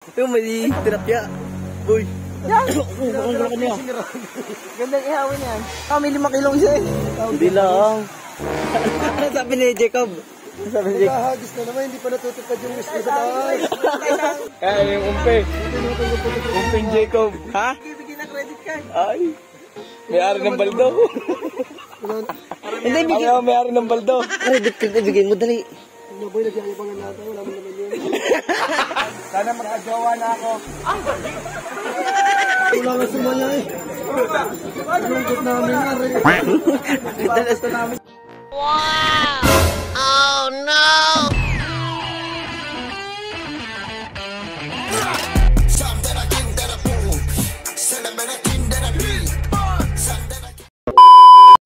Ito may tilapia. Uy. Yan! Mukhang niya. Gandang ihawin yan. May 5 kilong siya eh. Hindi lang. Sabi ni Jacob. Nagkahagis na naman, hindi pa natutupad yung wish ko sa taas. Kaya yung umpe. Umpeng Jacob. Ha? Bigyan ng credit card. Ay. May-ari ng baldo. Hindi, bigyan. May-ari ng baldo. Credit card na bigyan mo, dali. Ano boy, nagyayabangan natin. Wala mo naman yun. Sana makajowa na ako. Wala nga sumaya eh. Lungkot namin nga rin. Dalas na namin. Wow! Oh no!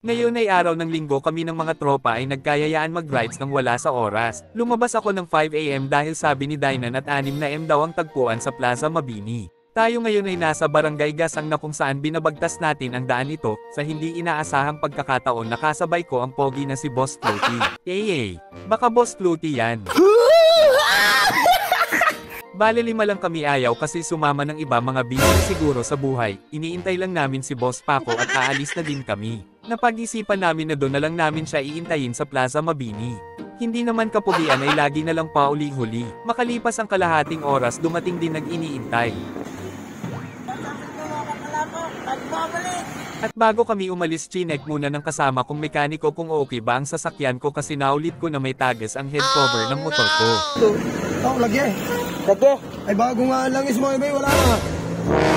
Ngayon ay araw ng linggo, kami ng mga tropa ay nagkayayaan mag-rides nang wala sa oras. Lumabas ako ng 5 AM dahil sabi ni Dainan at 6 na M daw ang tagpuan sa Plaza Mabini. Tayo ngayon ay nasa Barangay Gasang na kung saan binabagtas natin ang daan ito. Sa hindi inaasahang pagkakataon nakasabay ko ang pogi na si Boss Floaty. Baka Boss Floaty yan. Bale 5 lang kami, ayaw kasi sumama ng iba, mga busy siguro sa buhay. Iniintay lang namin si Boss Paco at aalis na din kami. Napag-isipan namin na doon na lang namin siya iintayin sa Plaza Mabini. Hindi naman kapugian ay lagi na lang pauli-huli. Makalipas ang kalahating oras dumating din nag-iniintay. At bago kami umalis, chinek muna ng kasama kong mekaniko kung okay ba ang sasakyan ko kasi naulit ko na may tagas ang head cover ng motor ko. Oh, lagi eh. Lagi. Ay bago nga lang is mga wala na.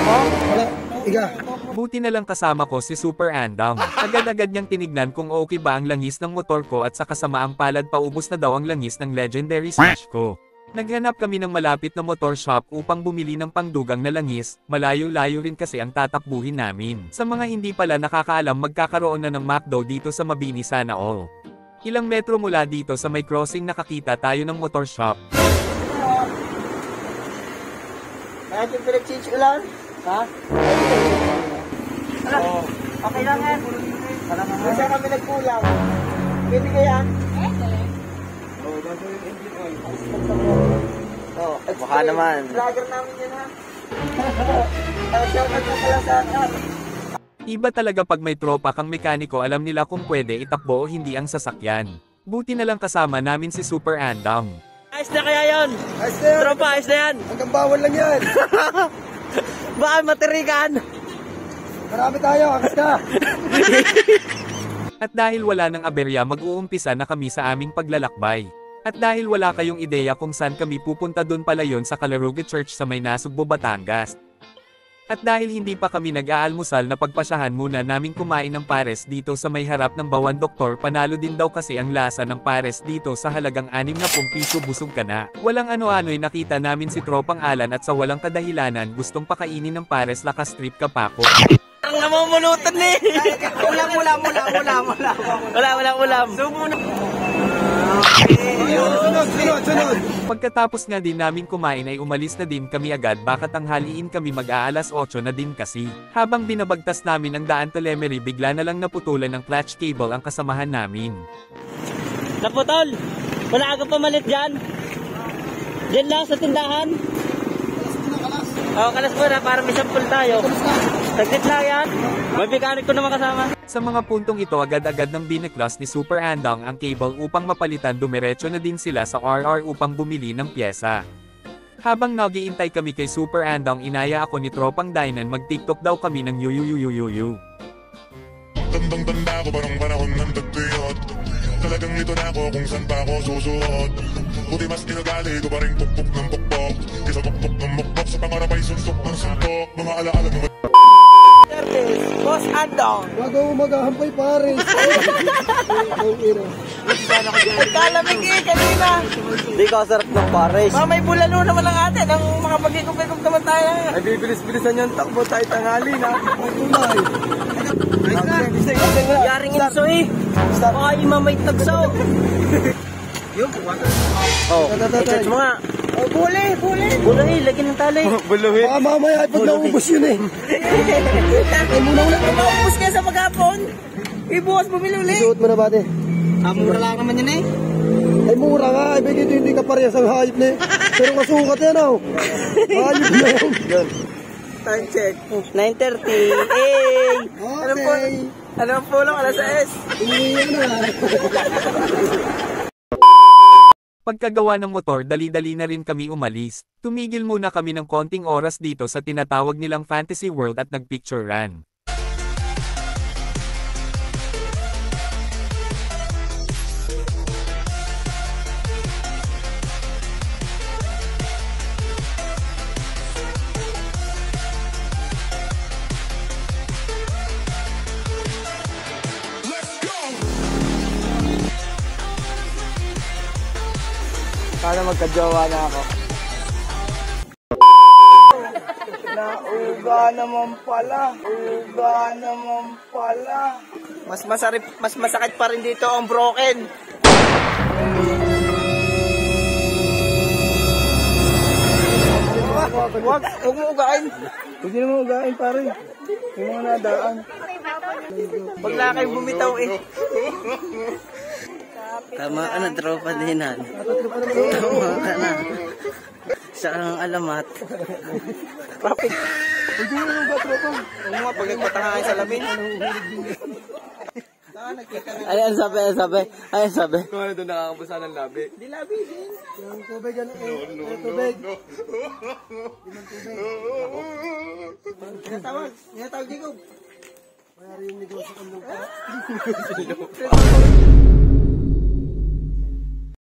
Oh, wala. Iga. Buti na lang kasama ko si Super Andam. Agad-agad niyang tinignan kung okay ba ang langis ng motor ko at sa kasamaang palad paubos na daw ang langis ng legendary Smash ko. Naghanap kami ng malapit na motor shop upang bumili ng pangdugang na langis, malayo-layo rin kasi ang tatakbuhin namin. Sa mga hindi pala nakakaalam, magkakaroon na ng McDo dito sa Mabini, sana all. Ilang metro mula dito sa may crossing nakakita tayo ng motor shop. Kahit yung pinag-change ko lang. Ha? Oh. Okay lang yan. Kasi kami nagkulang. Pwede ka yan? Oh, baka naman. Vlogger namin yun ha. Shoutout na pala sa akin. Iba talaga pag may tropa kang mekaniko, alam nila kung pwede itakbo o hindi ang sasakyan. Buti na lang kasama namin si Super Andam. Ayos na kaya yun? Ayos na yan. Tropa, ayos na yan. Hanggang bawal lang yan. Baka matirikan. Marami tayo, akas ka. At dahil wala ng aberya, mag-uumpisa na kami sa aming paglalakbay. At dahil wala kayong ideya kung saan kami pupunta, doon pala yon sa Calaruga Church sa may Nasugbo, Batangas. At dahil hindi pa kami nag-aalmusal, napagpasyahan muna naming kumain ng pares dito sa may harap ng Bawan Doktor. Panalo din daw kasi ang lasa ng pares dito sa halagang 60 piso, busog ka na. Walang ano-ano'y nakita namin si Tropang Alan at sa walang kadahilanan gustong pakainin ng pares, lakas trip ka pa ko. Ang namumulutan eh. Ulam. Subo na. Sunod. Pagkatapos nga din namin kumain ay umalis na din kami agad, baka tanghaliin kami, mag-aalas 8 na din kasi. Habang binabagtas namin ang daan Telemery, bigla na lang naputulan ng clutch cable ang kasamahan namin. Naputol. Wala ka pamalit dyan. Dyan lang sa tindahan. Oo, kalas mo na para may sample tayo. Saglit lang yan. May mekanik ko naman kasama. Sa mga puntong ito, agad-agad ng bineklas ni Super Andang ang cable upang mapalitan. Dumiretso na din sila sa RR upang bumili ng pyesa. Habang nag-iintay kami kay Super Andang, inaya ako ni Tropang Dainan mag-TikTok daw kami ng yuyuyuyuyuyu. Tandang-tanda ko parang panahon ng tagtuyot. Talagang ito na ako kung saan pa ako susuot. Buti mas kinagali ko pa rin pukpuk ng pukpok. Kisa pukpuk ng mukpok sa pangarap ay suntok ng suntok. Mga alaala ng Boss Andong. Bago maghahampay pares. Kalamig eh, kanina. Hindi ka sarap ng pares. May bulalo naman ang atin. Ang mga pagkikup-ikup naman tayo. Ay bibilis-bilisan yan, takbo tayo tanghali na. Yaring inso eh. Baka imamay tagsaw. Yung Oh, i-charge mo nga. Oh, buli. Buli, lagyan ng tali. Buluhin. Baka mamaya ay pag naubos yun eh. Ay, muna maubos ka sa maghapon. Ibukas bumili ulit. Isuot mo na ba, te? Mura lang naman yun eh. Ay mura nga, ay bigay ito hindi ka parehas ang hayop na eh. Pero masukat yan, oh. Ayos na yun. Time check. 9:30. Hey! Okay. Ano po lang, alas 6. Iyan na. Pagkagawa ng motor dali-dali na rin kami umalis. Tumigil muna kami ng konting oras dito sa tinatawag nilang Fantasy World at nagpicture run. Paano magka-jowa na ako? Nauga naman pala. Mas masakit pa rin dito ang broken. Huwag mo ugain. Huwag nyo naman ugain, pare. Yung mga nadaan. Bagla kayo bumitaw eh. Tama ka na, tropa dinan. Tama ka na. Saan ang alamat? Traffic. Huwag nyo naman uga, tropa. Ano nga, pag nagpatangahan sa lamin? Ayan sabi. Kung ano doon nakakabusa ng labi. Di labi din. Yung tubig, ano? Tubig. Tinatawag, Jacob. Mayari yung negosyo ng lupa.